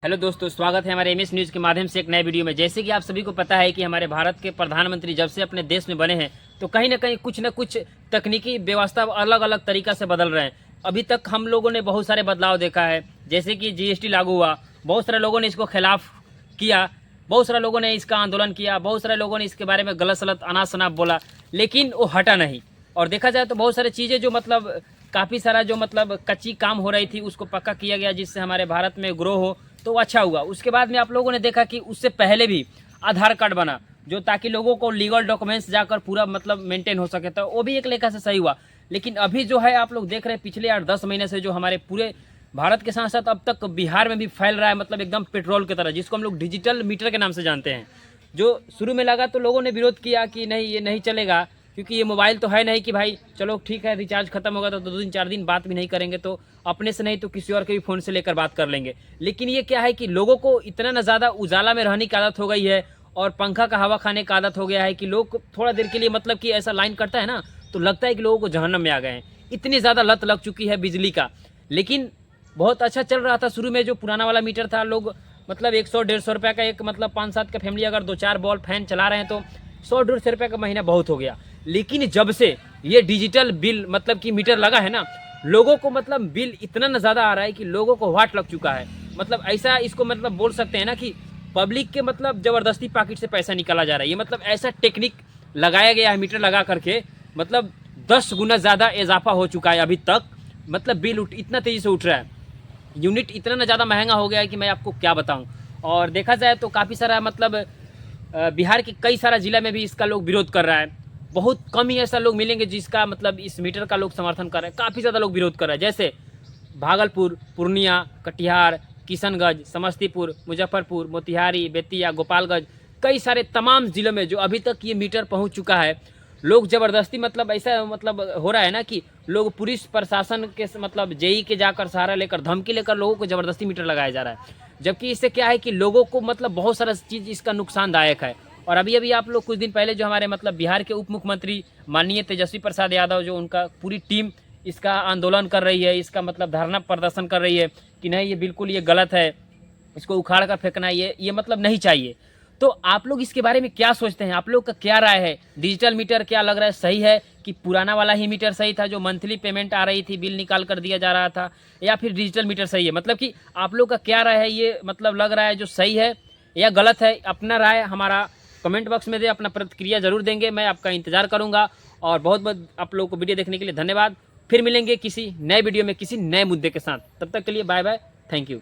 Hello दोस्तों, स्वागत है हमारे एमएस न्यूज़ के माध्यम से एक नए वीडियो में। जैसे कि आप सभी को पता है कि हमारे भारत के प्रधानमंत्री जब से अपने देश में बने हैं तो कहीं ना कुछ तकनीकी व्यवस्था अलग अलग तरीका से बदल रहे हैं। अभी तक हम लोगों ने बहुत सारे बदलाव देखा है, जैसे कि जीएसटी लागू हुआ, बहुत सारे लोगों ने इसको खिलाफ किया, बहुत सारे लोगों ने इसका आंदोलन किया, बहुत सारे लोगों ने इसके बारे में गलत सलत अनाप शनाप बोला, लेकिन वो हटा नहीं। और देखा जाए तो बहुत सारी चीज़ें जो काफ़ी सारा जो कच्ची काम हो रही थी उसको पक्का किया गया, जिससे हमारे भारत में ग्रो हो तो अच्छा हुआ। उसके बाद में आप लोगों ने देखा कि उससे पहले भी आधार कार्ड बना, जो ताकि लोगों को लीगल डॉक्यूमेंट्स जाकर पूरा मेंटेन हो सके, तो वो भी एक लेखा से सही हुआ। लेकिन अभी जो है आप लोग देख रहे हैं पिछले 8-10 महीने से जो हमारे पूरे भारत के साथ साथ अब तक बिहार में भी फैल रहा है, एकदम पेट्रोल की तरह, जिसको हम लोग डिजिटल मीटर के नाम से जानते हैं। जो शुरू में लगा तो लोगों ने विरोध किया कि नहीं, ये नहीं चलेगा, क्योंकि ये मोबाइल तो है नहीं कि भाई चलो ठीक है रिचार्ज खत्म होगा तो 2 दिन 4 दिन बात भी नहीं करेंगे, तो अपने से नहीं तो किसी और के भी फ़ोन से लेकर बात कर लेंगे। लेकिन ये क्या है कि लोगों को इतना ना ज़्यादा उजाला में रहने की आदत हो गई है और पंखा का हवा खाने का आदत हो गया है कि लोग थोड़ा देर के लिए कि ऐसा लाइन कटता है ना तो लगता है कि लोगों को जहन्नम में आ गए हैं। इतनी ज़्यादा लत लग चुकी है बिजली का। लेकिन बहुत अच्छा चल रहा था शुरू में, जो पुराना वाला मीटर था, लोग 100-150 रुपये का एक 5-7 का फैमिली अगर 2-4 बॉल फैन चला रहे हैं तो 100-150 रुपये का महीना बहुत हो गया। लेकिन जब से ये डिजिटल बिल कि मीटर लगा है ना, लोगों को बिल इतना न ज़्यादा आ रहा है कि लोगों को वाट लग चुका है। ऐसा इसको बोल सकते हैं ना कि पब्लिक के ज़बरदस्ती पॉकेट से पैसा निकाला जा रहा है। ये ऐसा टेक्निक लगाया गया है मीटर लगा करके, 10 गुना ज़्यादा इजाफा हो चुका है अभी तक। बिल इतना तेज़ी से उठ रहा है, यूनिट इतना न ज़्यादा महंगा हो गया है कि मैं आपको क्या बताऊँ। और देखा जाए तो काफ़ी सारा बिहार के कई सारा ज़िला में भी इसका लोग विरोध कर रहा है। बहुत कम ही ऐसा लोग मिलेंगे जिसका इस मीटर का लोग समर्थन कर रहे हैं। काफ़ी ज़्यादा लोग विरोध कर रहे हैं, जैसे भागलपुर, पूर्णिया, कटिहार, किशनगंज, समस्तीपुर, मुजफ्फरपुर, मोतिहारी, बेतिया, गोपालगंज, कई सारे तमाम ज़िलों में जो अभी तक ये मीटर पहुंच चुका है। लोग ज़बरदस्ती ऐसा हो रहा है ना कि लोग पुलिस प्रशासन के जेई के जाकर सहारा लेकर धमकी लेकर लोगों को ज़बरदस्ती मीटर लगाया जा रहा है। जबकि इससे क्या है कि लोगों को बहुत सारा चीज़ इसका नुकसानदायक है। और अभी आप लोग कुछ दिन पहले जो हमारे बिहार के उप मुख्यमंत्री माननीय तेजस्वी प्रसाद यादव, जो उनका पूरी टीम इसका आंदोलन कर रही है, इसका धरना प्रदर्शन कर रही है कि नहीं ये बिल्कुल ये गलत है, इसको उखाड़ कर फेंकना ये नहीं चाहिए। तो आप लोग इसके बारे में क्या सोचते हैं? आप लोग का क्या राय है? डिजिटल मीटर क्या लग रहा है सही है कि पुराना वाला ही मीटर सही था, जो मंथली पेमेंट आ रही थी, बिल निकाल कर दिया जा रहा था, या फिर डिजिटल मीटर सही है? कि आप लोग का क्या राय है? ये लग रहा है जो सही है या गलत है? अपना राय हमारा कमेंट बॉक्स में दे, अपना प्रतिक्रिया जरूर देंगे, मैं आपका इंतजार करूंगा। और बहुत बहुत आप लोगों को वीडियो देखने के लिए धन्यवाद। फिर मिलेंगे किसी नए वीडियो में किसी नए मुद्दे के साथ। तब तक के लिए बाय बाय, थैंक यू।